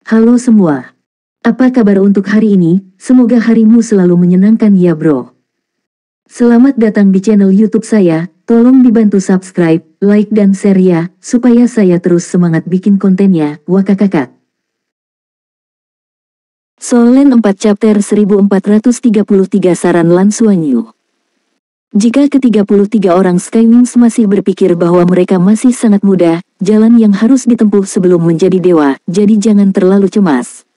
Halo semua. Apa kabar untuk hari ini? Semoga harimu selalu menyenangkan ya bro. Selamat datang di channel YouTube saya. Tolong dibantu subscribe, like dan share ya, supaya saya terus semangat bikin kontennya. Wakakakak. Solen 4 chapter 1433 saran Lan Xuanyu. Jika ke-33 orang Skywings masih berpikir bahwa mereka masih sangat muda, jalan yang harus ditempuh sebelum menjadi dewa, jadi jangan terlalu cemas.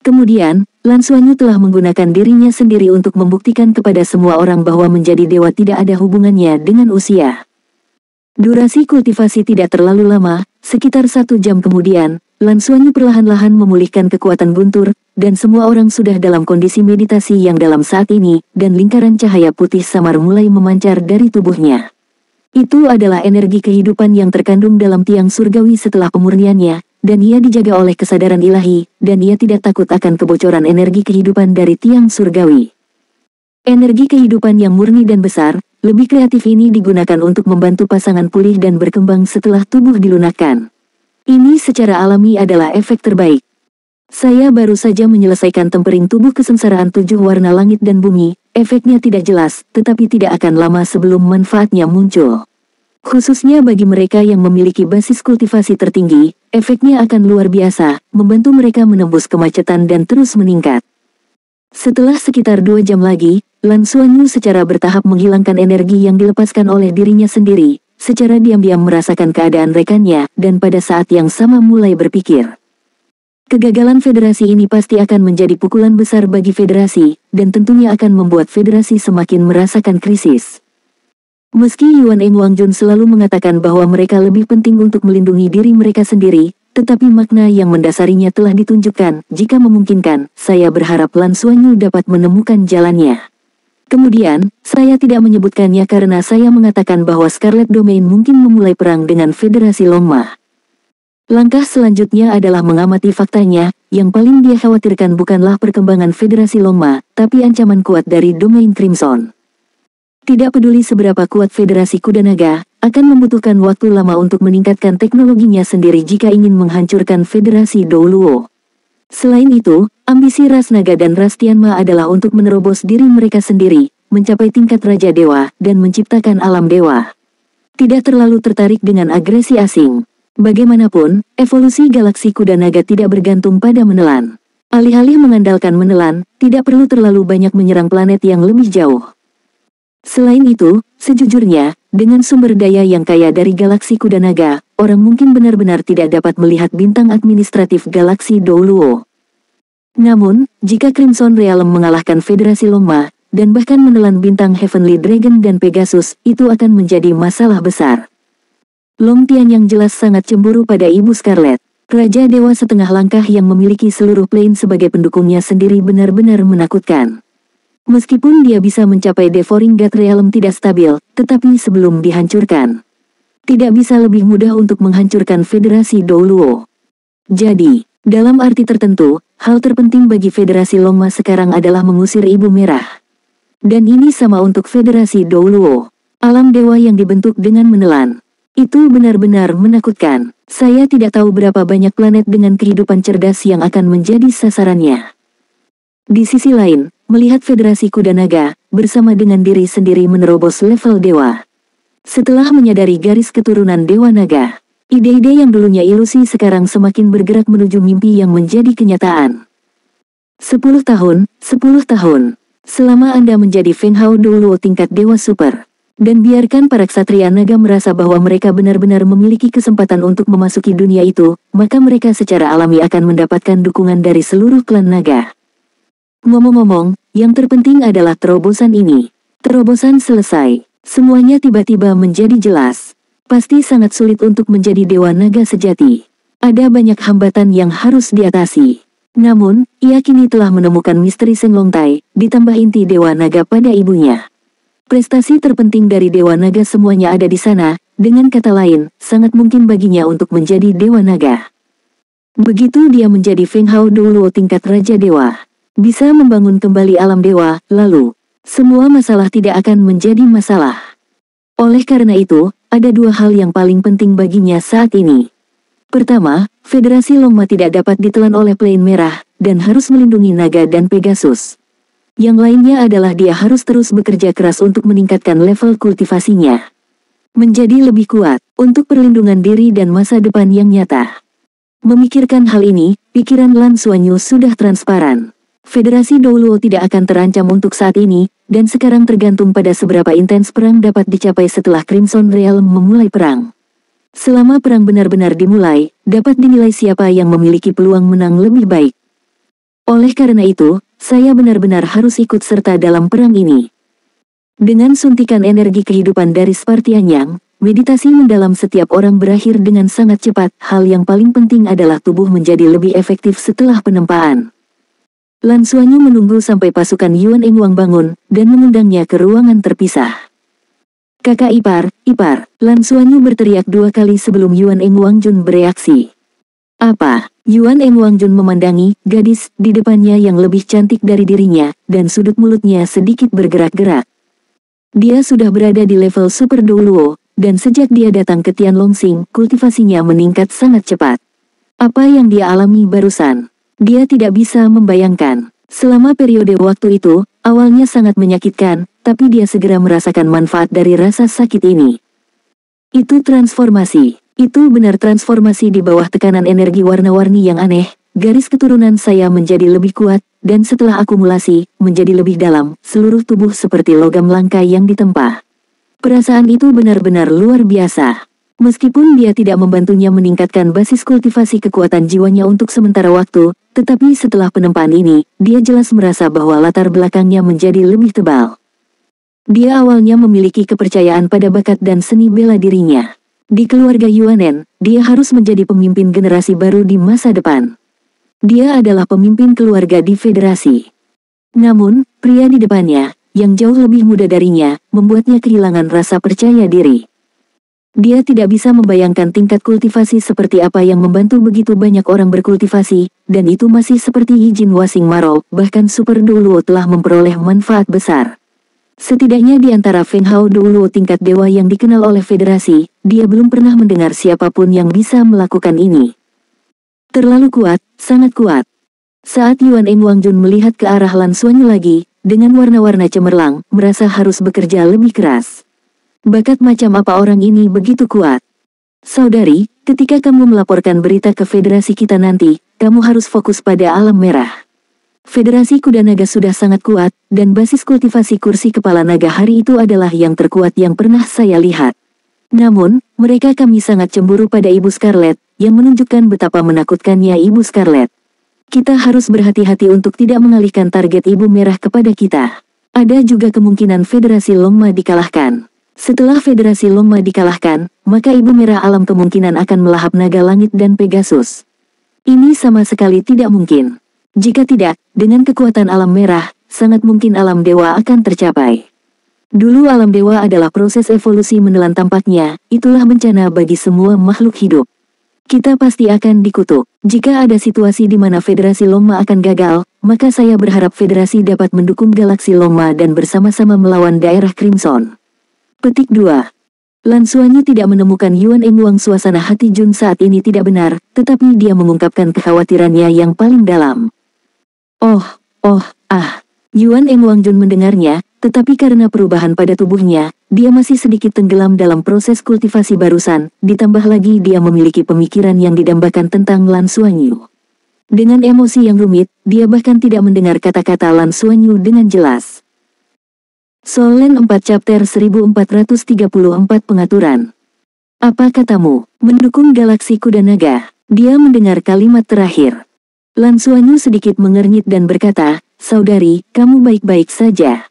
Kemudian, Lan Xuanyu telah menggunakan dirinya sendiri untuk membuktikan kepada semua orang bahwa menjadi dewa tidak ada hubungannya dengan usia. Durasi kultivasi tidak terlalu lama, sekitar 1 jam kemudian, Lan Xuanyu perlahan-lahan memulihkan kekuatan guntur, dan semua orang sudah dalam kondisi meditasi yang dalam saat ini, dan lingkaran cahaya putih samar mulai memancar dari tubuhnya. Itu adalah energi kehidupan yang terkandung dalam tiang surgawi setelah pemurniannya, dan ia dijaga oleh kesadaran ilahi, dan ia tidak takut akan kebocoran energi kehidupan dari tiang surgawi. Energi kehidupan yang murni dan besar, lebih kreatif ini digunakan untuk membantu pasangan pulih dan berkembang setelah tubuh dilunakkan. Ini secara alami adalah efek terbaik. Saya baru saja menyelesaikan tempering tubuh kesengsaraan 7 warna langit dan bumi, efeknya tidak jelas, tetapi tidak akan lama sebelum manfaatnya muncul. Khususnya bagi mereka yang memiliki basis kultivasi tertinggi, efeknya akan luar biasa, membantu mereka menembus kemacetan dan terus meningkat. Setelah sekitar 2 jam lagi, Lan Xuanyu secara bertahap menghilangkan energi yang dilepaskan oleh dirinya sendiri, secara diam-diam merasakan keadaan rekannya, dan pada saat yang sama mulai berpikir. Kegagalan federasi ini pasti akan menjadi pukulan besar bagi federasi, dan tentunya akan membuat federasi semakin merasakan krisis. Meski Yuan Eng Wangjun selalu mengatakan bahwa mereka lebih penting untuk melindungi diri mereka sendiri, tetapi makna yang mendasarinya telah ditunjukkan. Jika memungkinkan, saya berharap Lan Xuanyu dapat menemukan jalannya. Kemudian, saya tidak menyebutkannya karena saya mengatakan bahwa Scarlet Domain mungkin memulai perang dengan Federasi Longma. Langkah selanjutnya adalah mengamati faktanya. Yang paling dia khawatirkan bukanlah perkembangan Federasi Longma, tapi ancaman kuat dari Domain Crimson. Tidak peduli seberapa kuat Federasi Kuda Naga, akan membutuhkan waktu lama untuk meningkatkan teknologinya sendiri jika ingin menghancurkan Federasi Douluo. Selain itu, ambisi ras naga dan ras Tianma adalah untuk menerobos diri mereka sendiri, mencapai tingkat Raja Dewa, dan menciptakan alam dewa. Tidak terlalu tertarik dengan agresi asing. Bagaimanapun, evolusi galaksi Kuda Naga tidak bergantung pada menelan. Alih-alih mengandalkan menelan, tidak perlu terlalu banyak menyerang planet yang lebih jauh. Selain itu, sejujurnya, dengan sumber daya yang kaya dari galaksi Kuda Naga, orang mungkin benar-benar tidak dapat melihat bintang administratif galaksi Douluo. Namun, jika Crimson Realm mengalahkan Federasi Longma, dan bahkan menelan bintang Heavenly Dragon dan Pegasus, itu akan menjadi masalah besar. Long Tian yang jelas sangat cemburu pada Ibu Scarlet. Raja Dewa setengah langkah yang memiliki seluruh plane sebagai pendukungnya sendiri benar-benar menakutkan. Meskipun dia bisa mencapai Devouring God Realm tidak stabil, tetapi sebelum dihancurkan, tidak bisa lebih mudah untuk menghancurkan Federasi Douluo. Jadi, dalam arti tertentu, hal terpenting bagi Federasi Longma sekarang adalah mengusir Ibu Merah. Dan ini sama untuk Federasi Douluo. Alam dewa yang dibentuk dengan menelan. Itu benar-benar menakutkan. Saya tidak tahu berapa banyak planet dengan kehidupan cerdas yang akan menjadi sasarannya. Di sisi lain, melihat Federasi Kuda Naga, bersama dengan diri sendiri menerobos level dewa. Setelah menyadari garis keturunan Dewa Naga, ide-ide yang dulunya ilusi sekarang semakin bergerak menuju mimpi yang menjadi kenyataan. 10 tahun, 10 tahun. Selama Anda menjadi Feng Hao Douluo tingkat Dewa Super, dan biarkan para ksatria naga merasa bahwa mereka benar-benar memiliki kesempatan untuk memasuki dunia itu, maka mereka secara alami akan mendapatkan dukungan dari seluruh klan naga. Ngomong-ngomong, yang terpenting adalah terobosan ini. Terobosan selesai. Semuanya tiba-tiba menjadi jelas. Pasti sangat sulit untuk menjadi Dewa Naga sejati. Ada banyak hambatan yang harus diatasi. Namun, ia kini telah menemukan misteri Seng Longtai, ditambah inti Dewa Naga pada ibunya. Prestasi terpenting dari Dewa Naga semuanya ada di sana, dengan kata lain, sangat mungkin baginya untuk menjadi Dewa Naga. Begitu dia menjadi Feng Hao Douluo tingkat Raja Dewa, bisa membangun kembali alam dewa, lalu, semua masalah tidak akan menjadi masalah. Oleh karena itu, ada 2 hal yang paling penting baginya saat ini. Pertama, Federasi Longma tidak dapat ditelan oleh Plain Merah, dan harus melindungi naga dan Pegasus. Yang lainnya adalah dia harus terus bekerja keras untuk meningkatkan level kultivasinya. Menjadi lebih kuat, untuk perlindungan diri dan masa depan yang nyata. Memikirkan hal ini, pikiran Lan Xuanyu sudah transparan. Federasi Douluo tidak akan terancam untuk saat ini, dan sekarang tergantung pada seberapa intens perang dapat dicapai setelah Crimson Realm memulai perang. Selama perang benar-benar dimulai, dapat dinilai siapa yang memiliki peluang menang lebih baik. Oleh karena itu, saya benar-benar harus ikut serta dalam perang ini. Dengan suntikan energi kehidupan dari Spartianyang, meditasi mendalam setiap orang berakhir dengan sangat cepat. Hal yang paling penting adalah tubuh menjadi lebih efektif setelah penempaan. Lan Xuanyu menunggu sampai pasukan Yuan Engwang bangun, dan mengundangnya ke ruangan terpisah. Kakak ipar, Lan Xuanyu berteriak 2 kali sebelum Yuan Engwang Jun bereaksi. Apa? Yuan Engwang Jun memandangi gadis di depannya yang lebih cantik dari dirinya, dan sudut mulutnya sedikit bergerak-gerak. Dia sudah berada di level Super Douluo, dan sejak dia datang ke Tianlongxing, kultivasinya meningkat sangat cepat. Apa yang dia alami barusan? Dia tidak bisa membayangkan. Selama periode waktu itu, awalnya sangat menyakitkan, tapi dia segera merasakan manfaat dari rasa sakit ini. Itu transformasi. Itu benar transformasi di bawah tekanan energi warna-warni yang aneh. Garis keturunan saya menjadi lebih kuat, dan setelah akumulasi, menjadi lebih dalam, seluruh tubuh seperti logam langka yang ditempa. Perasaan itu benar-benar luar biasa. Meskipun dia tidak membantunya meningkatkan basis kultivasi kekuatan jiwanya untuk sementara waktu, tetapi setelah penempaan ini, dia jelas merasa bahwa latar belakangnya menjadi lebih tebal. Dia awalnya memiliki kepercayaan pada bakat dan seni bela dirinya. Di keluarga Yuanen, dia harus menjadi pemimpin generasi baru di masa depan. Dia adalah pemimpin keluarga di federasi. Namun, pria di depannya, yang jauh lebih muda darinya, membuatnya kehilangan rasa percaya diri. Dia tidak bisa membayangkan tingkat kultivasi seperti apa yang membantu begitu banyak orang berkultivasi, dan itu masih seperti Yijin Wasing Maro, bahkan Super Douluo telah memperoleh manfaat besar. Setidaknya di antara Feng Hao Douluo tingkat dewa yang dikenal oleh federasi, dia belum pernah mendengar siapapun yang bisa melakukan ini. Terlalu kuat, sangat kuat. Saat Yuan Engwang Jun melihat ke arah Lan Xuanyu lagi, dengan warna-warna cemerlang, merasa harus bekerja lebih keras. Bakat macam apa orang ini begitu kuat? Saudari, ketika kamu melaporkan berita ke federasi kita nanti, kamu harus fokus pada alam merah. Federasi Kuda Naga sudah sangat kuat, dan basis kultivasi kursi kepala naga hari itu adalah yang terkuat yang pernah saya lihat. Namun, mereka kami sangat cemburu pada Ibu Scarlet, yang menunjukkan betapa menakutkannya Ibu Scarlet. Kita harus berhati-hati untuk tidak mengalihkan target Ibu Merah kepada kita. Ada juga kemungkinan Federasi Longma dikalahkan. Setelah Federasi Longma dikalahkan, maka Ibu Merah Alam kemungkinan akan melahap naga langit dan Pegasus. Ini sama sekali tidak mungkin. Jika tidak, dengan kekuatan alam merah, sangat mungkin alam dewa akan tercapai. Dulu alam dewa adalah proses evolusi menelan tampaknya, itulah bencana bagi semua makhluk hidup. Kita pasti akan dikutuk. Jika ada situasi di mana Federasi Longma akan gagal, maka saya berharap Federasi dapat mendukung Galaksi Longma dan bersama-sama melawan daerah Crimson. Petik 2. Lan Xuanyu tidak menemukan Yuan Engwang. Suasana hati Jun saat ini tidak benar, tetapi dia mengungkapkan kekhawatirannya yang paling dalam. Yuan Engwang Jun mendengarnya, tetapi karena perubahan pada tubuhnya, dia masih sedikit tenggelam dalam proses kultivasi barusan, ditambah lagi dia memiliki pemikiran yang didambakan tentang Lan Xuanyu. Dengan emosi yang rumit, dia bahkan tidak mendengar kata-kata Lan Xuanyu dengan jelas. Solen 4 Chapter 1434 Pengaturan. Apa katamu? Mendukung Galaksi Kuda Naga. Dia mendengar kalimat terakhir. Lan Xuanyu sedikit mengernyit dan berkata, "Saudari, kamu baik-baik saja?"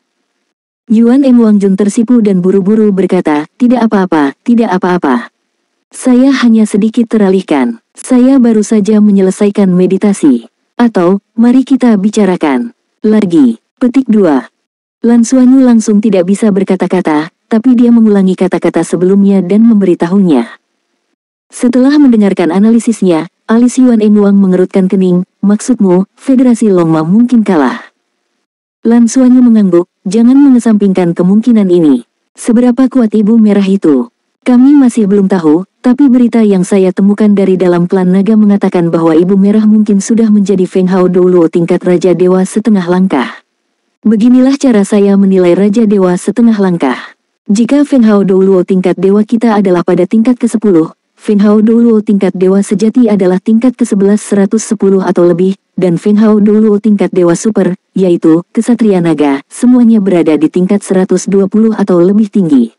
Yuan Engwang Jun tersipu dan buru-buru berkata, "Tidak apa-apa, tidak apa-apa. Saya hanya sedikit teralihkan. Saya baru saja menyelesaikan meditasi. Atau, mari kita bicarakan lagi." Petik 2. Lan Xuanyu langsung tidak bisa berkata-kata, tapi dia mengulangi kata-kata sebelumnya dan memberitahunya. Setelah mendengarkan analisisnya, alis Yuan Engwang mengerutkan kening. "Maksudmu, Federasi Longma mungkin kalah?" Lan Xuanyu mengangguk, "Jangan mengesampingkan kemungkinan ini. Seberapa kuat Ibu Merah itu? Kami masih belum tahu, Tapi berita yang saya temukan dari dalam klan naga mengatakan bahwa Ibu Merah mungkin sudah menjadi Feng Hao Doulo tingkat Raja Dewa setengah langkah. Beginilah cara saya menilai Raja Dewa setengah langkah. Jika Feng Hao Doulo tingkat Dewa kita adalah pada tingkat ke-10, Feng Hao Doulo tingkat Dewa sejati adalah tingkat ke-11 110 atau lebih, dan Feng Hao Doulo tingkat Dewa Super, yaitu Kesatria Naga, semuanya berada di tingkat 120 atau lebih tinggi.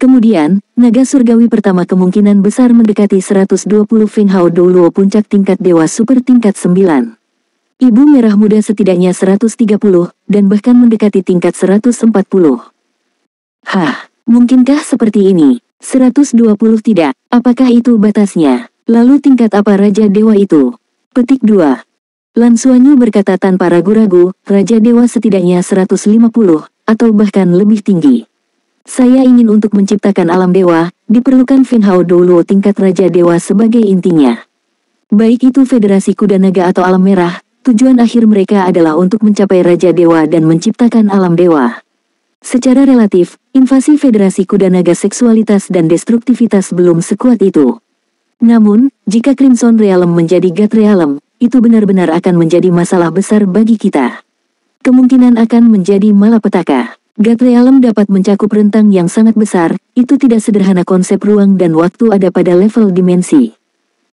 Kemudian, naga surgawi pertama kemungkinan besar mendekati 120 Feng Hao Doulo puncak tingkat Dewa Super tingkat 9. Ibu Merah Muda setidaknya 130, dan bahkan mendekati tingkat 140. Hah, mungkinkah seperti ini? 120 tidak, apakah itu batasnya? Lalu tingkat apa Raja Dewa itu? Petik 2. Lan Xuanyu berkata tanpa ragu-ragu, Raja Dewa setidaknya 150, atau bahkan lebih tinggi. Saya ingin untuk menciptakan alam dewa, diperlukan Feng Hao Doulo tingkat Raja Dewa sebagai intinya. Baik itu Federasi Kuda Naga atau Alam Merah, tujuan akhir mereka adalah untuk mencapai Raja Dewa dan menciptakan alam dewa. Secara relatif, invasi Federasi Kuda Naga seksualitas dan destruktivitas belum sekuat itu. Namun, jika Crimson Realm menjadi God Realm, itu benar-benar akan menjadi masalah besar bagi kita. Kemungkinan akan menjadi malapetaka. God Realm dapat mencakup rentang yang sangat besar, itu tidak sederhana konsep ruang dan waktu ada pada level dimensi.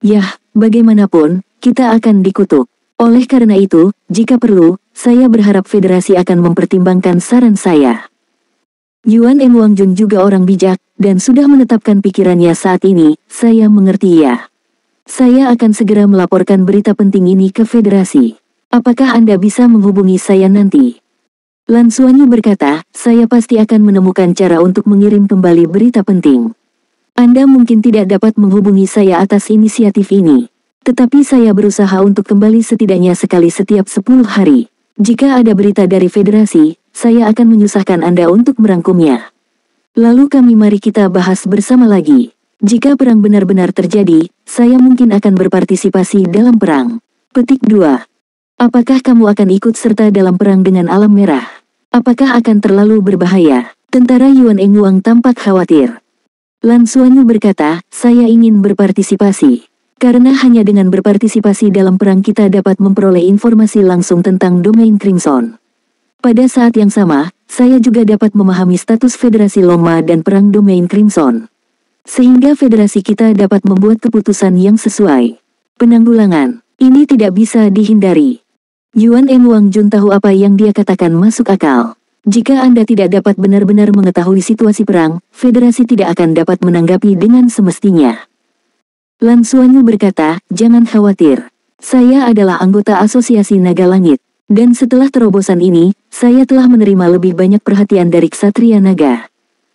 Yah, bagaimanapun, kita akan dikutuk. Oleh karena itu, jika perlu, saya berharap Federasi akan mempertimbangkan saran saya. Yuan M. Wangjun juga orang bijak, dan sudah menetapkan pikirannya saat ini, saya mengerti ya. Saya akan segera melaporkan berita penting ini ke Federasi. Apakah Anda bisa menghubungi saya nanti? Lan Xuanyu berkata, saya pasti akan menemukan cara untuk mengirim kembali berita penting. Anda mungkin tidak dapat menghubungi saya atas inisiatif ini. Tetapi saya berusaha untuk kembali setidaknya sekali setiap 10 hari. Jika ada berita dari Federasi, saya akan menyusahkan Anda untuk merangkumnya. Lalu mari kita bahas bersama lagi. Jika perang benar-benar terjadi, saya mungkin akan berpartisipasi dalam perang. Petik 2. Apakah kamu akan ikut serta dalam perang dengan Alam Merah? Apakah akan terlalu berbahaya? Tentara Yuan Engwang tampak khawatir. Lan Xuanyu berkata, saya ingin berpartisipasi. Karena hanya dengan berpartisipasi dalam perang kita dapat memperoleh informasi langsung tentang domain Crimson. Pada saat yang sama, saya juga dapat memahami status Federasi Loma dan perang domain Crimson. Sehingga Federasi kita dapat membuat keputusan yang sesuai. Penanggulangan, ini tidak bisa dihindari. Yuan M. Wangjun tahu apa yang dia katakan masuk akal. Jika Anda tidak dapat benar-benar mengetahui situasi perang, Federasi tidak akan dapat menanggapi dengan semestinya. Lan Xuanyu berkata, jangan khawatir. Saya adalah anggota Asosiasi Naga Langit. Dan setelah terobosan ini, saya telah menerima lebih banyak perhatian dari Ksatria Naga.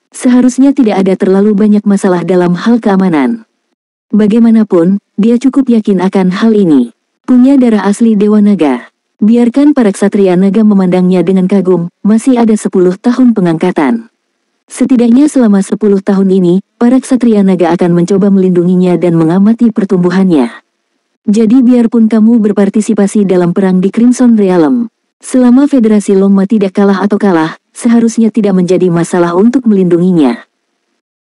Seharusnya tidak ada terlalu banyak masalah dalam hal keamanan. Bagaimanapun, dia cukup yakin akan hal ini. Punya darah asli Dewa Naga. Biarkan para Ksatria Naga memandangnya dengan kagum, masih ada 10 tahun pengangkatan. Setidaknya selama 10 tahun ini, para Ksatria Naga akan mencoba melindunginya dan mengamati pertumbuhannya. Jadi biarpun kamu berpartisipasi dalam perang di Crimson Realm, selama Federasi Loma tidak kalah atau kalah, seharusnya tidak menjadi masalah untuk melindunginya.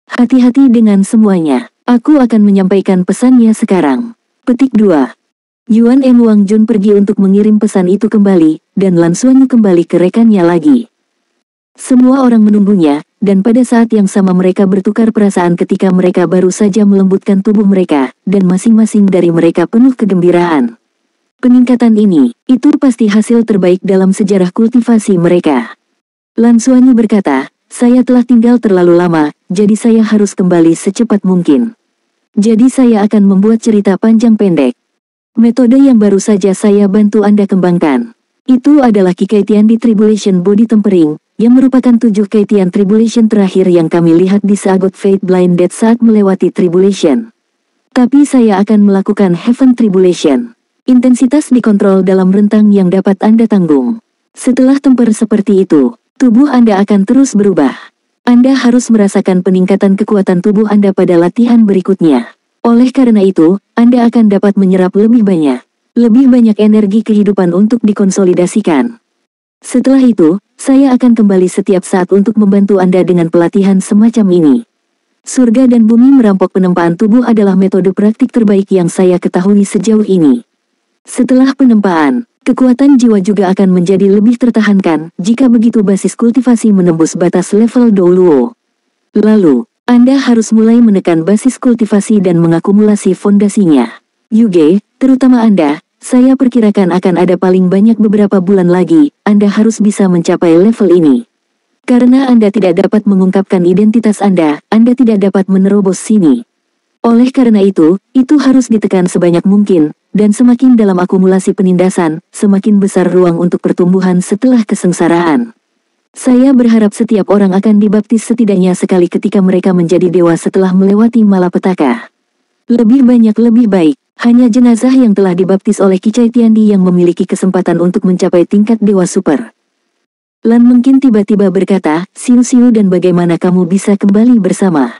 Hati-hati dengan semuanya, aku akan menyampaikan pesannya sekarang. Petik 2. Yuan M. Wangjun pergi untuk mengirim pesan itu kembali, dan Lan Xuanyu kembali ke rekannya lagi. Semua orang menunggunya, dan pada saat yang sama mereka bertukar perasaan ketika mereka baru saja melembutkan tubuh mereka, dan masing-masing dari mereka penuh kegembiraan. Peningkatan ini, itu pasti hasil terbaik dalam sejarah kultivasi mereka. Lan Xuanyu berkata, saya telah tinggal terlalu lama, jadi saya harus kembali secepat mungkin. Jadi saya akan membuat cerita panjang pendek. Metode yang baru saja saya bantu Anda kembangkan. Itu adalah Kikaitian di Tribulation Body Tempering, yang merupakan 7 Kaitian Tribulation terakhir yang kami lihat di Sagot Fate Blinded saat melewati Tribulation. Tapi saya akan melakukan Heaven Tribulation. Intensitas dikontrol dalam rentang yang dapat Anda tanggung. Setelah temper seperti itu, tubuh Anda akan terus berubah. Anda harus merasakan peningkatan kekuatan tubuh Anda pada latihan berikutnya. Oleh karena itu, Anda akan dapat menyerap lebih banyak energi kehidupan untuk dikonsolidasikan. Setelah itu, saya akan kembali setiap saat untuk membantu Anda dengan pelatihan semacam ini. Surga dan bumi merampok penempaan tubuh adalah metode praktik terbaik yang saya ketahui sejauh ini. Setelah penempaan, kekuatan jiwa juga akan menjadi lebih tertahankan jika begitu basis kultivasi menembus batas level Douluo. Lalu, Anda harus mulai menekan basis kultivasi dan mengakumulasi fondasinya. Yuge, terutama Anda, saya perkirakan akan ada paling banyak beberapa bulan lagi, Anda harus bisa mencapai level ini. Karena Anda tidak dapat mengungkapkan identitas Anda tidak dapat menerobos sini. Oleh karena itu harus ditekan sebanyak mungkin, dan semakin dalam akumulasi penindasan, semakin besar ruang untuk pertumbuhan setelah kesengsaraan. Saya berharap setiap orang akan dibaptis setidaknya sekali ketika mereka menjadi dewa setelah melewati malapetaka. Lebih banyak lebih baik, hanya jenazah yang telah dibaptis oleh Kicai Tiandi yang memiliki kesempatan untuk mencapai tingkat dewa super. Lan mungkin tiba-tiba berkata, Siu-Siu dan bagaimana kamu bisa kembali bersama?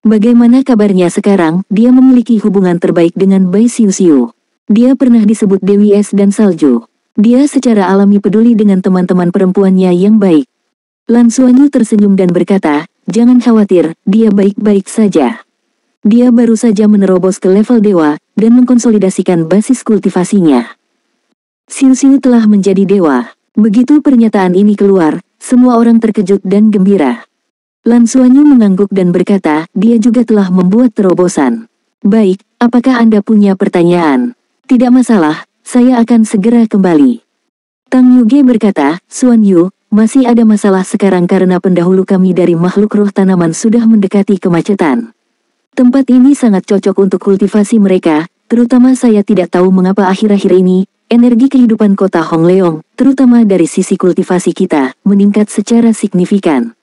Bagaimana kabarnya sekarang? Dia memiliki hubungan terbaik dengan Bai Siu-Siu. Dia pernah disebut Dewi Es dan Salju. Dia secara alami peduli dengan teman-teman perempuannya yang baik. Lan Xuanyu tersenyum dan berkata, jangan khawatir, dia baik-baik saja. Dia baru saja menerobos ke level dewa, dan mengkonsolidasikan basis kultivasinya. Siu-Siu telah menjadi dewa. Begitu pernyataan ini keluar, semua orang terkejut dan gembira. Lan Xuanyu mengangguk dan berkata, dia juga telah membuat terobosan. Baik, apakah Anda punya pertanyaan? Tidak masalah, saya akan segera kembali. Tang Yuge berkata, Xuanyu, masih ada masalah sekarang karena pendahulu kami dari makhluk roh tanaman sudah mendekati kemacetan. Tempat ini sangat cocok untuk kultivasi mereka, terutama saya tidak tahu mengapa akhir-akhir ini, energi kehidupan kota Hongleong, terutama dari sisi kultivasi kita, meningkat secara signifikan.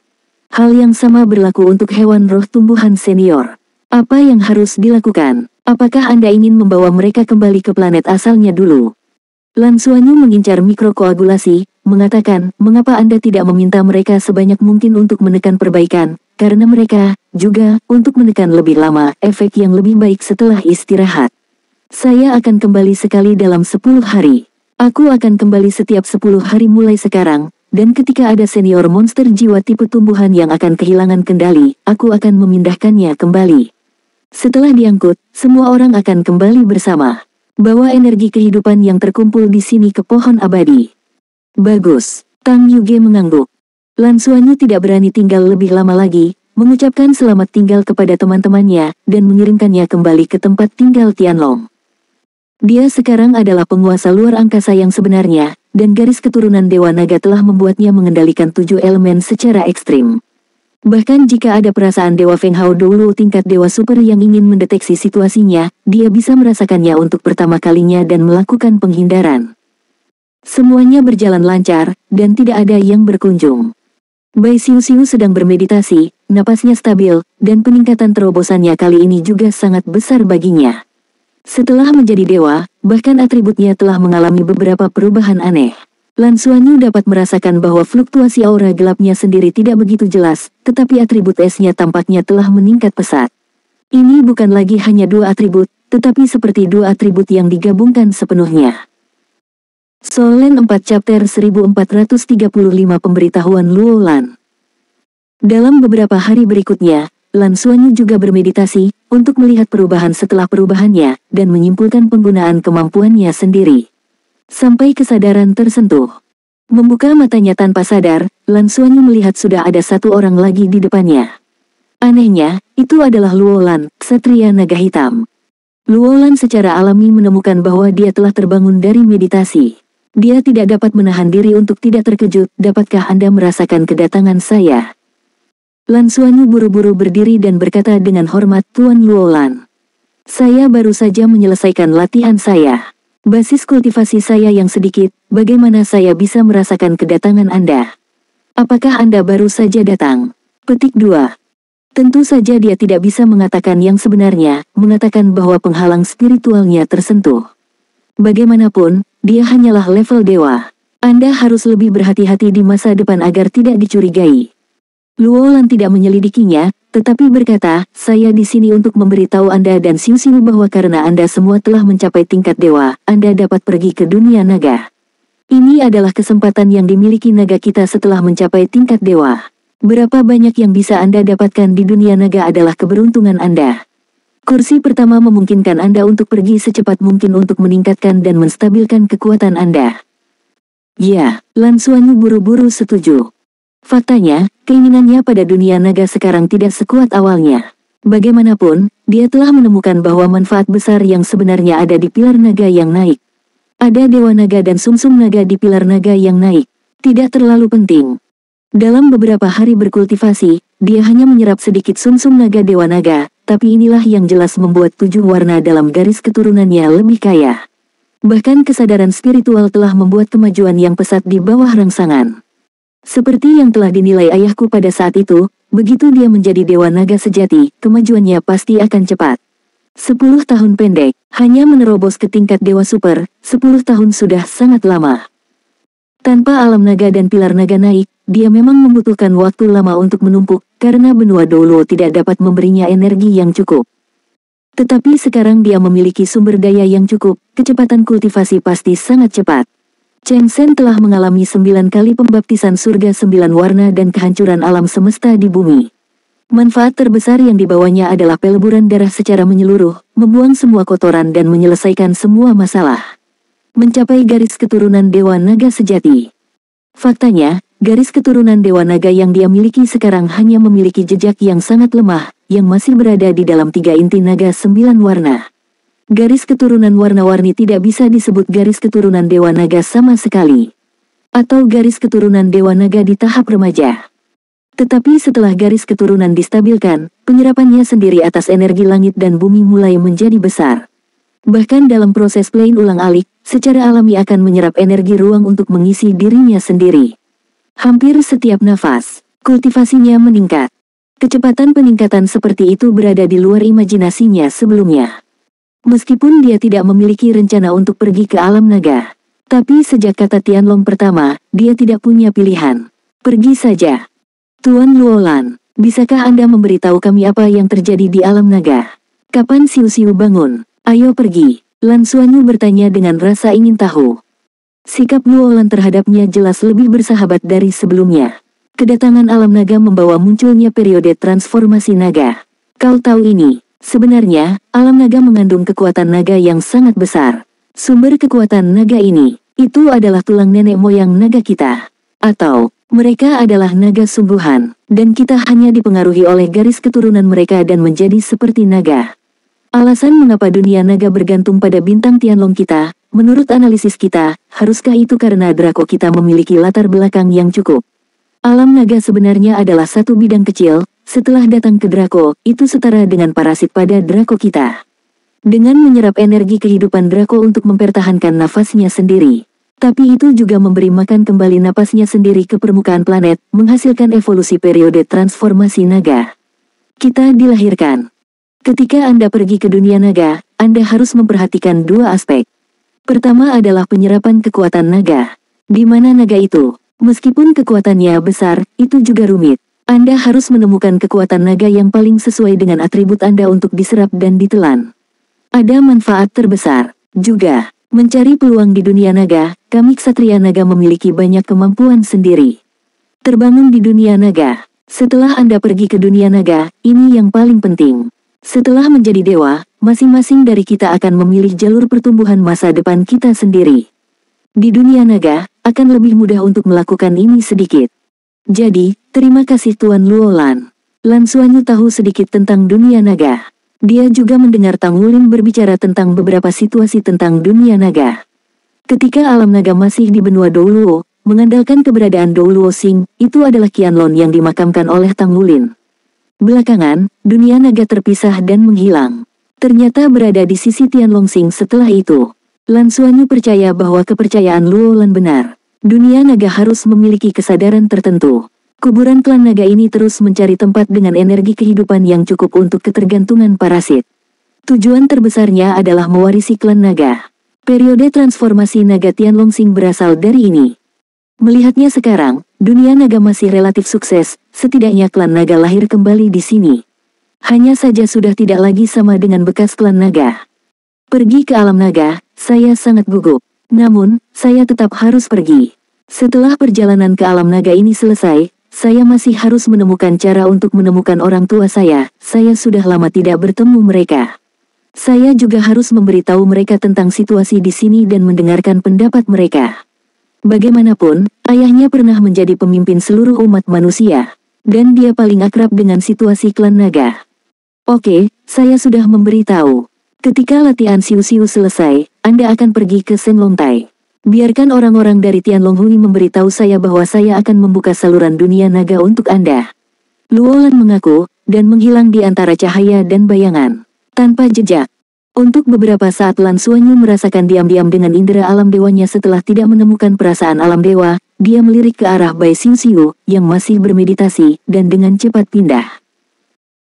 Hal yang sama berlaku untuk hewan roh tumbuhan senior. Apa yang harus dilakukan? Apakah Anda ingin membawa mereka kembali ke planet asalnya dulu? Lan Xuanyu mengincar mikrokoagulasi, mengatakan, mengapa Anda tidak meminta mereka sebanyak mungkin untuk menekan perbaikan, karena mereka, juga, untuk menekan lebih lama, efek yang lebih baik setelah istirahat. Saya akan kembali sekali dalam 10 hari. Aku akan kembali setiap 10 hari mulai sekarang, dan ketika ada senior monster jiwa tipe tumbuhan yang akan kehilangan kendali, aku akan memindahkannya kembali. Setelah diangkut, semua orang akan kembali bersama. Bawa energi kehidupan yang terkumpul di sini ke pohon abadi. Bagus, Tang Yuge mengangguk. Lan Xuanyu tidak berani tinggal lebih lama lagi, mengucapkan selamat tinggal kepada teman-temannya, dan mengirimkannya kembali ke tempat tinggal Tianlong. Dia sekarang adalah penguasa luar angkasa yang sebenarnya, dan garis keturunan Dewa Naga telah membuatnya mengendalikan 7 elemen secara ekstrim. Bahkan jika ada perasaan Dewa Feng Hao dulu tingkat Dewa Super yang ingin mendeteksi situasinya, dia bisa merasakannya untuk pertama kalinya dan melakukan penghindaran. Semuanya berjalan lancar, dan tidak ada yang berkunjung. Bai Siu-Siu sedang bermeditasi, napasnya stabil, dan peningkatan terobosannya kali ini juga sangat besar baginya. Setelah menjadi dewa, bahkan atributnya telah mengalami beberapa perubahan aneh. Lan Xuanyu dapat merasakan bahwa fluktuasi aura gelapnya sendiri tidak begitu jelas, tetapi atribut esnya tampaknya telah meningkat pesat. Ini bukan lagi hanya 2 atribut, tetapi seperti 2 atribut yang digabungkan sepenuhnya. Solen 4 Chapter 1435 Pemberitahuan Luo Lan. Dalam beberapa hari berikutnya, Lan Xuanyu juga bermeditasi, untuk melihat perubahan setelah perubahannya, dan menyimpulkan penggunaan kemampuannya sendiri. Sampai kesadaran tersentuh. Membuka matanya tanpa sadar, Lan Xuanyu melihat sudah ada 1 orang lagi di depannya. Anehnya, itu adalah Luo Lan, Ksatria Naga Hitam. Luo Lan secara alami menemukan bahwa dia telah terbangun dari meditasi. Dia tidak dapat menahan diri untuk tidak terkejut, dapatkah Anda merasakan kedatangan saya? Lan Xuanyu buru-buru berdiri dan berkata dengan hormat, Tuan Luo Lan. Saya baru saja menyelesaikan latihan saya. Basis kultivasi saya yang sedikit, bagaimana saya bisa merasakan kedatangan Anda? Apakah Anda baru saja datang? Petik 2. Tentu saja dia tidak bisa mengatakan yang sebenarnya, mengatakan bahwa penghalang spiritualnya tersentuh. Bagaimanapun, dia hanyalah level dewa. Anda harus lebih berhati-hati di masa depan agar tidak dicurigai. Luo Lan tidak menyelidikinya, tetapi berkata, saya di sini untuk memberitahu Anda dan Siu-Siu bahwa karena Anda semua telah mencapai tingkat dewa, Anda dapat pergi ke dunia naga. Ini adalah kesempatan yang dimiliki naga kita setelah mencapai tingkat dewa. Berapa banyak yang bisa Anda dapatkan di dunia naga adalah keberuntungan Anda. Kursi pertama memungkinkan Anda untuk pergi secepat mungkin untuk meningkatkan dan menstabilkan kekuatan Anda. Ya, Lan Xuanyu buru-buru setuju. Faktanya, keinginannya pada dunia naga sekarang tidak sekuat awalnya. Bagaimanapun, dia telah menemukan bahwa manfaat besar yang sebenarnya ada di pilar naga yang naik. Ada dewa naga dan sumsum naga di pilar naga yang naik. Tidak terlalu penting. Dalam beberapa hari berkultivasi, dia hanya menyerap sedikit sumsum naga dewa naga, tapi inilah yang jelas membuat 7 warna dalam garis keturunannya lebih kaya. Bahkan kesadaran spiritual telah membuat kemajuan yang pesat di bawah rangsangan. Seperti yang telah dinilai ayahku pada saat itu, begitu dia menjadi dewa naga sejati, kemajuannya pasti akan cepat. 10 tahun pendek, hanya menerobos ke tingkat dewa super, 10 tahun sudah sangat lama. Tanpa alam naga dan pilar naga naik, dia memang membutuhkan waktu lama untuk menumpuk, karena benua Douluo tidak dapat memberinya energi yang cukup. Tetapi sekarang dia memiliki sumber daya yang cukup, kecepatan kultivasi pasti sangat cepat. Cheng Sen telah mengalami 9 kali pembaptisan surga 9 warna dan kehancuran alam semesta di bumi. Manfaat terbesar yang dibawanya adalah peleburan darah secara menyeluruh, membuang semua kotoran dan menyelesaikan semua masalah. Mencapai garis keturunan Dewa Naga sejati. Faktanya, garis keturunan Dewa Naga yang dia miliki sekarang hanya memiliki jejak yang sangat lemah, yang masih berada di dalam 3 inti naga 9 warna. Garis keturunan warna-warni tidak bisa disebut garis keturunan Dewa Naga sama sekali. Atau garis keturunan Dewa Naga di tahap remaja. Tetapi setelah garis keturunan distabilkan, penyerapannya sendiri atas energi langit dan bumi mulai menjadi besar. Bahkan dalam proses plane ulang-alik, secara alami akan menyerap energi ruang untuk mengisi dirinya sendiri. Hampir setiap nafas, kultivasinya meningkat. Kecepatan peningkatan seperti itu berada di luar imajinasinya sebelumnya. Meskipun dia tidak memiliki rencana untuk pergi ke alam naga. Tapi sejak kata Tianlong pertama, dia tidak punya pilihan. Pergi saja. Tuan Luolan, bisakah Anda memberitahu kami apa yang terjadi di alam naga? Kapan Siu-Siu bangun? Ayo pergi. Lan Xuanyu bertanya dengan rasa ingin tahu. Sikap Luolan terhadapnya jelas lebih bersahabat dari sebelumnya. Kedatangan alam naga membawa munculnya periode transformasi naga. Kau tahu ini, sebenarnya, alam naga mengandung kekuatan naga yang sangat besar. Sumber kekuatan naga ini, itu adalah tulang nenek moyang naga kita. Atau, mereka adalah naga sungguhan, dan kita hanya dipengaruhi oleh garis keturunan mereka dan menjadi seperti naga. Alasan mengapa dunia naga bergantung pada bintang Tianlong kita, menurut analisis kita, haruskah itu karena Draco kita memiliki latar belakang yang cukup? Alam naga sebenarnya adalah satu bidang kecil, setelah datang ke Draco, itu setara dengan parasit pada Draco kita. Dengan menyerap energi kehidupan Draco untuk mempertahankan nafasnya sendiri. Tapi itu juga memberi makan kembali napasnya sendiri ke permukaan planet, menghasilkan evolusi periode transformasi naga. Kita dilahirkan. Ketika Anda pergi ke dunia naga, Anda harus memperhatikan 2 aspek. Pertama adalah penyerapan kekuatan naga. Di mana naga itu, meskipun kekuatannya besar, itu juga rumit. Anda harus menemukan kekuatan naga yang paling sesuai dengan atribut Anda untuk diserap dan ditelan. Ada manfaat terbesar, juga. Mencari peluang di dunia naga, kami Ksatria Naga memiliki banyak kemampuan sendiri. Terbangun di dunia naga. Setelah Anda pergi ke dunia naga, ini yang paling penting. Setelah menjadi dewa, masing-masing dari kita akan memilih jalur pertumbuhan masa depan kita sendiri. Di dunia naga, akan lebih mudah untuk melakukan ini sedikit. Jadi, terima kasih Tuan Luolan. Lan Xuanyu tahu sedikit tentang dunia naga. Dia juga mendengar Tang Wulin berbicara tentang beberapa situasi tentang dunia naga. Ketika alam naga masih di benua Douluo, mengandalkan keberadaan Douluo Xing, itu adalah Qianlong yang dimakamkan oleh Tang Wulin. Belakangan, dunia naga terpisah dan menghilang. Ternyata berada di sisi Tianlong Xing setelah itu. Lan Xuanyu percaya bahwa kepercayaan Luolan benar. Dunia naga harus memiliki kesadaran tertentu. Kuburan klan naga ini terus mencari tempat dengan energi kehidupan yang cukup untuk ketergantungan parasit. Tujuan terbesarnya adalah mewarisi klan naga. Periode transformasi naga Tianlong Xing berasal dari ini. Melihatnya sekarang, dunia naga masih relatif sukses, setidaknya klan naga lahir kembali di sini. Hanya saja sudah tidak lagi sama dengan bekas klan naga. Pergi ke alam naga, saya sangat gugup. Namun, saya tetap harus pergi. Setelah perjalanan ke alam naga ini selesai, saya masih harus menemukan cara untuk menemukan orang tua saya sudah lama tidak bertemu mereka. Saya juga harus memberitahu mereka tentang situasi di sini dan mendengarkan pendapat mereka. Bagaimanapun, ayahnya pernah menjadi pemimpin seluruh umat manusia, dan dia paling akrab dengan situasi klan naga. Oke, saya sudah memberitahu. Ketika latihan Siu-Siu selesai, Anda akan pergi ke Senlongtai. Biarkan orang-orang dari Tianlonghui memberitahu saya bahwa saya akan membuka saluran dunia naga untuk Anda. Luolan mengaku, dan menghilang di antara cahaya dan bayangan. Tanpa jejak. Untuk beberapa saat Lan Suanyu merasakan diam-diam dengan indera alam dewanya setelah tidak menemukan perasaan alam dewa, dia melirik ke arah Bai Siu-Siu, yang masih bermeditasi, dan dengan cepat pindah.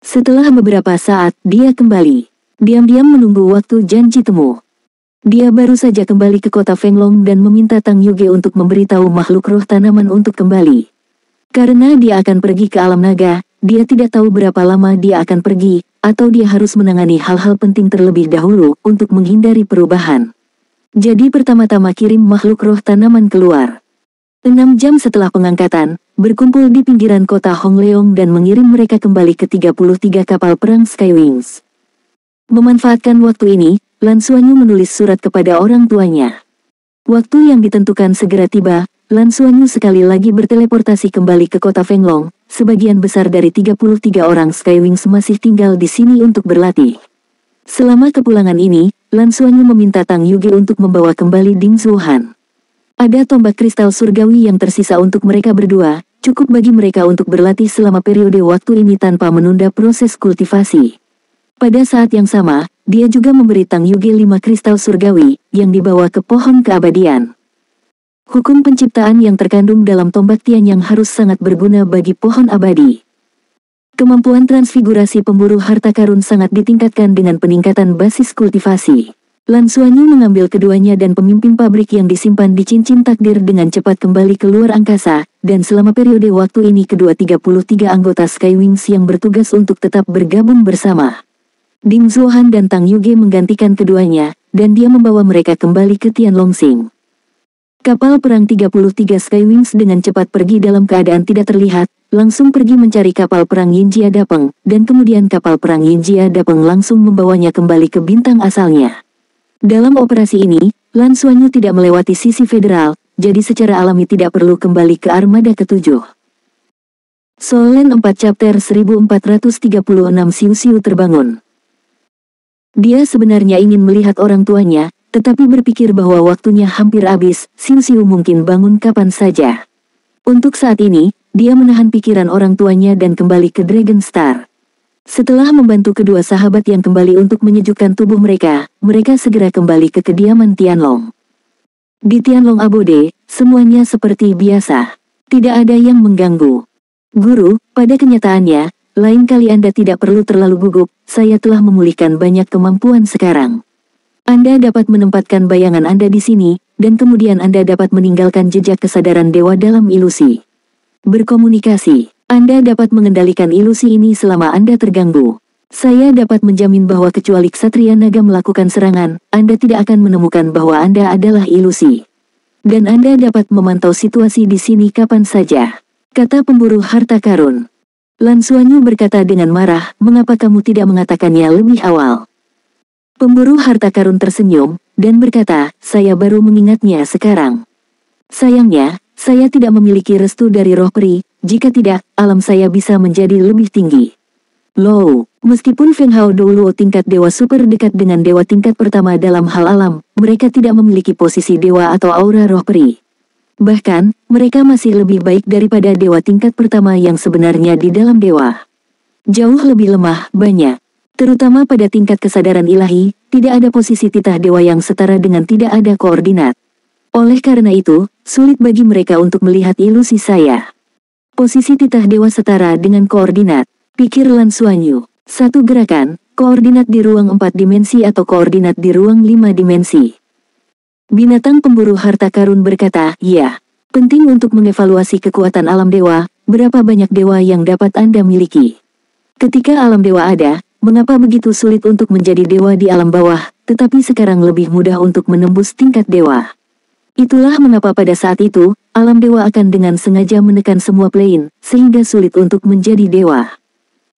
Setelah beberapa saat, dia kembali. Diam-diam menunggu waktu janji temu. Dia baru saja kembali ke kota Fenglong dan meminta Tang Yuge untuk memberitahu makhluk roh tanaman untuk kembali. Karena dia akan pergi ke alam naga, dia tidak tahu berapa lama dia akan pergi, atau dia harus menangani hal-hal penting terlebih dahulu untuk menghindari perubahan. Jadi pertama-tama kirim makhluk roh tanaman keluar. 6 jam setelah pengangkatan, berkumpul di pinggiran kota Hongleong dan mengirim mereka kembali ke 33 kapal perang Skywings. Memanfaatkan waktu ini, Lan Suanyu menulis surat kepada orang tuanya. Waktu yang ditentukan segera tiba, Lan Suanyu sekali lagi berteleportasi kembali ke kota Fenglong. Sebagian besar dari 33 orang Skywings masih tinggal di sini untuk berlatih. Selama kepulangan ini, Lan Suanyu meminta Tang Yuge untuk membawa kembali Ding Zuohan. Ada tombak kristal surgawi yang tersisa untuk mereka berdua, cukup bagi mereka untuk berlatih selama periode waktu ini tanpa menunda proses kultivasi. Pada saat yang sama, dia juga memberi Tang Yuge 5 kristal surgawi, yang dibawa ke pohon keabadian. Hukum penciptaan yang terkandung dalam tombak Tian yang harus sangat berguna bagi pohon abadi. Kemampuan transfigurasi pemburu harta karun sangat ditingkatkan dengan peningkatan basis kultivasi. Lan Suanyu mengambil keduanya dan pemimpin pabrik yang disimpan di cincin takdir dengan cepat kembali ke luar angkasa, dan selama periode waktu ini kedua 33 anggota Skywings yang bertugas untuk tetap bergabung bersama. Ding Zuohan dan Tang Yuge menggantikan keduanya, dan dia membawa mereka kembali ke Tianlongsing. Kapal perang 33 Skywings dengan cepat pergi dalam keadaan tidak terlihat, langsung pergi mencari kapal perang Yinjia Dapeng, dan kemudian kapal perang Yinjia Dapeng langsung membawanya kembali ke bintang asalnya. Dalam operasi ini, Lan Suanyu tidak melewati sisi federal, jadi secara alami tidak perlu kembali ke armada ke-7. Solen 4 Chapter 1436 Siu-Siu terbangun. Dia sebenarnya ingin melihat orang tuanya, tetapi berpikir bahwa waktunya hampir habis, Siu-Siu mungkin bangun kapan saja. Untuk saat ini, dia menahan pikiran orang tuanya dan kembali ke Dragon Star. Setelah membantu kedua sahabat yang kembali untuk menyejukkan tubuh mereka, mereka segera kembali ke kediaman Tianlong. Di Tianlong Abode, semuanya seperti biasa. Tidak ada yang mengganggu. Guru, pada kenyataannya, lain kali Anda tidak perlu terlalu gugup, saya telah memulihkan banyak kemampuan sekarang. Anda dapat menempatkan bayangan Anda di sini, dan kemudian Anda dapat meninggalkan jejak kesadaran dewa dalam ilusi. Berkomunikasi, Anda dapat mengendalikan ilusi ini selama Anda terganggu. Saya dapat menjamin bahwa kecuali Ksatria Naga melakukan serangan, Anda tidak akan menemukan bahwa Anda adalah ilusi. Dan Anda dapat memantau situasi di sini kapan saja, kata pemburu harta karun. Lan Suanyu berkata dengan marah, mengapa kamu tidak mengatakannya lebih awal? Pemburu harta karun tersenyum, dan berkata, saya baru mengingatnya sekarang. Sayangnya, saya tidak memiliki restu dari roh peri, jika tidak, alam saya bisa menjadi lebih tinggi. Low, meskipun Feng Hao Doulo tingkat dewa super dekat dengan dewa tingkat pertama dalam hal alam, mereka tidak memiliki posisi dewa atau aura roh peri. Bahkan, mereka masih lebih baik daripada dewa tingkat pertama yang sebenarnya di dalam dewa. Jauh lebih lemah, banyak. Terutama pada tingkat kesadaran ilahi, tidak ada posisi titah dewa yang setara dengan tidak ada koordinat. Oleh karena itu, sulit bagi mereka untuk melihat ilusi saya. Posisi titah dewa setara dengan koordinat, pikir Lan Suanyu. Satu gerakan, koordinat di ruang 4 dimensi atau koordinat di ruang 5 dimensi. Binatang pemburu harta karun berkata, ya, penting untuk mengevaluasi kekuatan alam dewa, berapa banyak dewa yang dapat Anda miliki. Ketika alam dewa ada, mengapa begitu sulit untuk menjadi dewa di alam bawah, tetapi sekarang lebih mudah untuk menembus tingkat dewa. Itulah mengapa pada saat itu, alam dewa akan dengan sengaja menekan semua plane, sehingga sulit untuk menjadi dewa.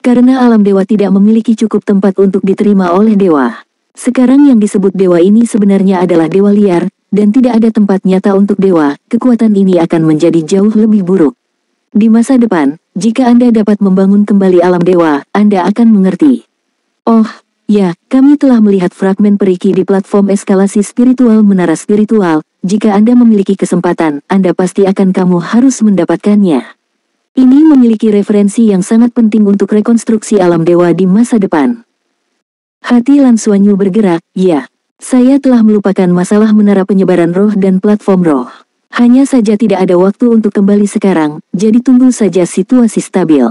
Karena alam dewa tidak memiliki cukup tempat untuk diterima oleh dewa. Sekarang yang disebut dewa ini sebenarnya adalah dewa liar, dan tidak ada tempat nyata untuk dewa, kekuatan ini akan menjadi jauh lebih buruk. Di masa depan, jika Anda dapat membangun kembali alam dewa, Anda akan mengerti. Oh, ya, kami telah melihat fragmen periki di platform eskalasi spiritual menara spiritual. Jika Anda memiliki kesempatan, Anda pasti akan harus mendapatkannya. Ini memiliki referensi yang sangat penting untuk rekonstruksi alam dewa di masa depan. Hati Lan Xuanyu bergerak, ya. Saya telah melupakan masalah menara penyebaran roh dan platform roh. Hanya saja tidak ada waktu untuk kembali sekarang, jadi tunggu saja situasi stabil.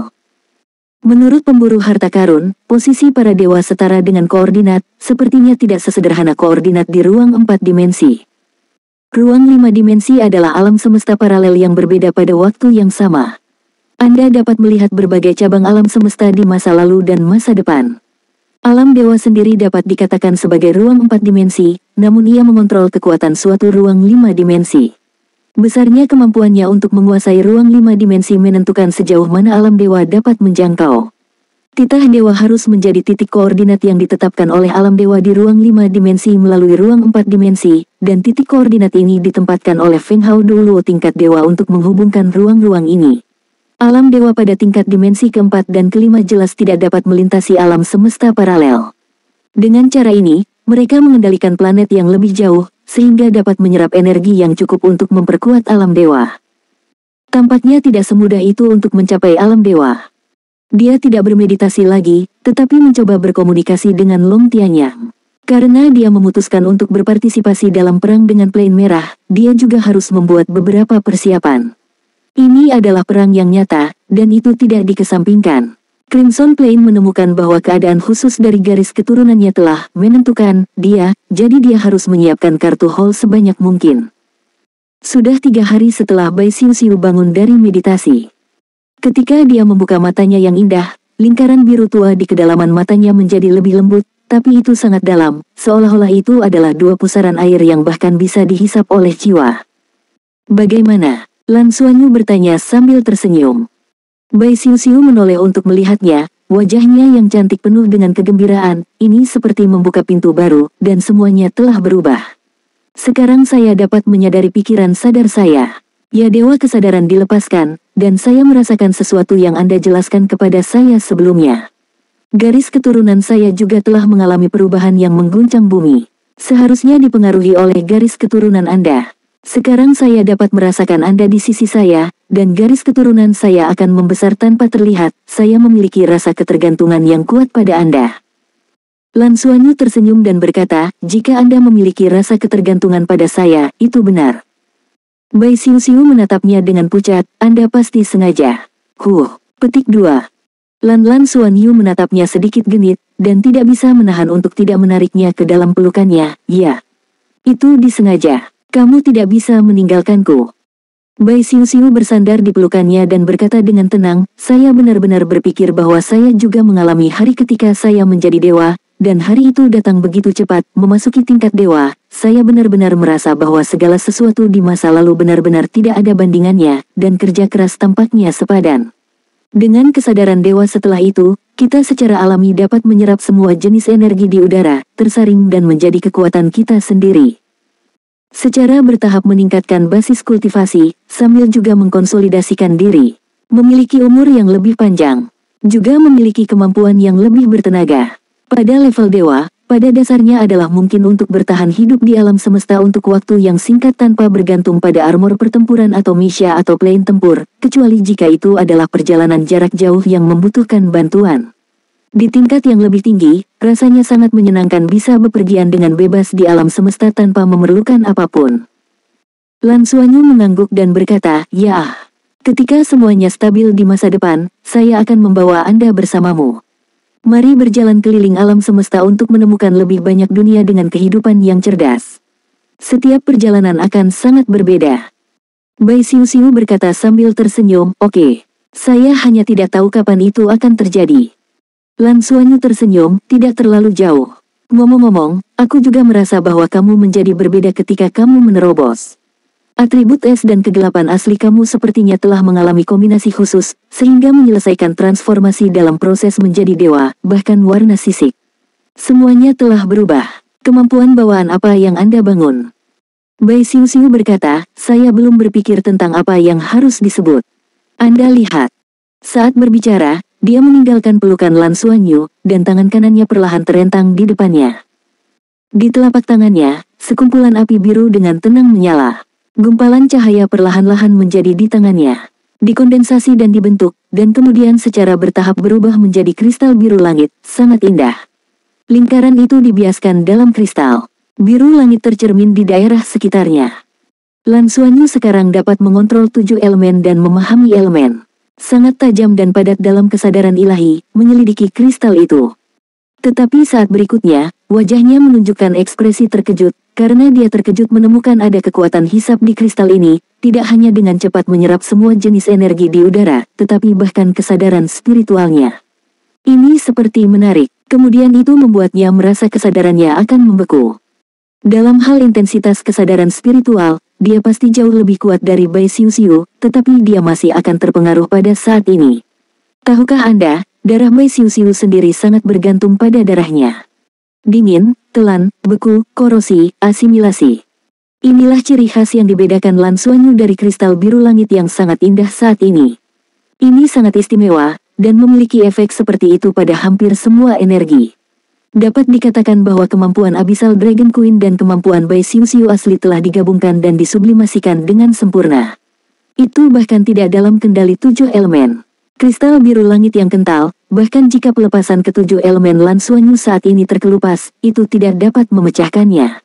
Menurut pemburu harta karun, posisi para dewa setara dengan koordinat, sepertinya tidak sesederhana koordinat di ruang 4 dimensi. Ruang 5 dimensi adalah alam semesta paralel yang berbeda pada waktu yang sama. Anda dapat melihat berbagai cabang alam semesta di masa lalu dan masa depan. Alam dewa sendiri dapat dikatakan sebagai ruang 4 dimensi, namun ia mengontrol kekuatan suatu ruang 5 dimensi. Besarnya kemampuannya untuk menguasai ruang 5 dimensi menentukan sejauh mana alam dewa dapat menjangkau. Titah dewa harus menjadi titik koordinat yang ditetapkan oleh alam dewa di ruang 5 dimensi melalui ruang 4 dimensi, dan titik koordinat ini ditempatkan oleh Feng Hao Duluo tingkat dewa untuk menghubungkan ruang-ruang ini. Alam dewa pada tingkat dimensi keempat dan kelima jelas tidak dapat melintasi alam semesta paralel. Dengan cara ini, mereka mengendalikan planet yang lebih jauh, sehingga dapat menyerap energi yang cukup untuk memperkuat alam dewa. Tampaknya tidak semudah itu untuk mencapai alam dewa. Dia tidak bermeditasi lagi, tetapi mencoba berkomunikasi dengan Long Tianyang. Karena dia memutuskan untuk berpartisipasi dalam perang dengan Plane Merah, dia juga harus membuat beberapa persiapan. Ini adalah perang yang nyata, dan itu tidak dikesampingkan. Crimson Plane menemukan bahwa keadaan khusus dari garis keturunannya telah menentukan dia, jadi dia harus menyiapkan kartu haul sebanyak mungkin. Sudah 3 hari setelah Bai Xiu bangun dari meditasi. Ketika dia membuka matanya yang indah, lingkaran biru tua di kedalaman matanya menjadi lebih lembut, tapi itu sangat dalam, seolah-olah itu adalah 2 pusaran air yang bahkan bisa dihisap oleh jiwa. Bagaimana? Lan Xuanyu bertanya sambil tersenyum. Bai Xiu menoleh untuk melihatnya, wajahnya yang cantik penuh dengan kegembiraan, ini seperti membuka pintu baru, dan semuanya telah berubah. Sekarang saya dapat menyadari pikiran sadar saya. Ya dewa kesadaran dilepaskan, dan saya merasakan sesuatu yang Anda jelaskan kepada saya sebelumnya. Garis keturunan saya juga telah mengalami perubahan yang mengguncang bumi. Seharusnya dipengaruhi oleh garis keturunan Anda. Sekarang saya dapat merasakan Anda di sisi saya, dan garis keturunan saya akan membesar tanpa terlihat. Saya memiliki rasa ketergantungan yang kuat pada Anda. Lan Xuanyu tersenyum dan berkata, jika Anda memiliki rasa ketergantungan pada saya, itu benar. Bai Xiu menatapnya dengan pucat, Anda pasti sengaja. Petik 2. Lan Xuanyu menatapnya sedikit genit, dan tidak bisa menahan untuk tidak menariknya ke dalam pelukannya. Ya. Itu disengaja. Kamu tidak bisa meninggalkanku. Bai Xiu bersandar di pelukannya dan berkata dengan tenang, saya benar-benar berpikir bahwa saya juga mengalami hari ketika saya menjadi dewa, dan hari itu datang begitu cepat, memasuki tingkat dewa, saya benar-benar merasa bahwa segala sesuatu di masa lalu benar-benar tidak ada bandingannya, dan kerja keras tampaknya sepadan. Dengan kesadaran dewa setelah itu, kita secara alami dapat menyerap semua jenis energi di udara, tersaring dan menjadi kekuatan kita sendiri. Secara bertahap meningkatkan basis kultivasi, sambil juga mengkonsolidasikan diri. Memiliki umur yang lebih panjang. Juga memiliki kemampuan yang lebih bertenaga. Pada level dewa, pada dasarnya adalah mungkin untuk bertahan hidup di alam semesta untuk waktu yang singkat tanpa bergantung pada armor pertempuran atau misya atau plane tempur, kecuali jika itu adalah perjalanan jarak jauh yang membutuhkan bantuan. Di tingkat yang lebih tinggi, rasanya sangat menyenangkan bisa bepergian dengan bebas di alam semesta tanpa memerlukan apapun. Lan Xuanyu mengangguk dan berkata, ya. Ketika semuanya stabil di masa depan, saya akan membawa Anda bersamamu. Mari berjalan keliling alam semesta untuk menemukan lebih banyak dunia dengan kehidupan yang cerdas. Setiap perjalanan akan sangat berbeda. Bai Xiu berkata sambil tersenyum, oke. Saya hanya tidak tahu kapan itu akan terjadi. Lan Xuanyu tersenyum, tidak terlalu jauh. Ngomong-ngomong, aku juga merasa bahwa kamu menjadi berbeda ketika kamu menerobos. Atribut es dan kegelapan asli kamu sepertinya telah mengalami kombinasi khusus, sehingga menyelesaikan transformasi dalam proses menjadi dewa, bahkan warna sisik. Semuanya telah berubah. Kemampuan bawaan apa yang Anda bangun? Bai Xiuxiu berkata, saya belum berpikir tentang apa yang harus disebut. Anda lihat. Saat berbicara, dia meninggalkan pelukan Lan Xuanyu, dan tangan kanannya perlahan terentang di depannya. Di telapak tangannya, sekumpulan api biru dengan tenang menyala. Gumpalan cahaya perlahan-lahan menjadi di tangannya. Dikondensasi dan dibentuk, dan kemudian secara bertahap berubah menjadi kristal biru langit, sangat indah. Lingkaran itu dibiaskan dalam kristal. Biru langit tercermin di daerah sekitarnya. Lan Xuanyu sekarang dapat mengontrol 7 elemen dan memahami elemen. Sangat tajam dan padat dalam kesadaran ilahi, menyelidiki kristal itu. Tetapi saat berikutnya, wajahnya menunjukkan ekspresi terkejut, karena dia terkejut menemukan ada kekuatan hisap di kristal ini, tidak hanya dengan cepat menyerap semua jenis energi di udara, tetapi bahkan kesadaran spiritualnya. Ini seperti menarik, kemudian itu membuatnya merasa kesadarannya akan membeku. Dalam hal intensitas kesadaran spiritual, dia pasti jauh lebih kuat dari Bai Xiuxiu, tetapi dia masih akan terpengaruh pada saat ini. Tahukah Anda, darah Bai Xiuxiu sendiri sangat bergantung pada darahnya. Dingin, telan, beku, korosi, asimilasi. Inilah ciri khas yang dibedakan Lan Xuanyu dari kristal biru langit yang sangat indah saat ini. Ini sangat istimewa, dan memiliki efek seperti itu pada hampir semua energi. Dapat dikatakan bahwa kemampuan Abyssal Dragon Queen dan kemampuan Bai Xiuxiu asli telah digabungkan dan disublimasikan dengan sempurna. Itu bahkan tidak dalam kendali 7 elemen. Kristal biru langit yang kental, bahkan jika pelepasan ketujuh elemen Lan Xuanyu saat ini terkelupas, itu tidak dapat memecahkannya.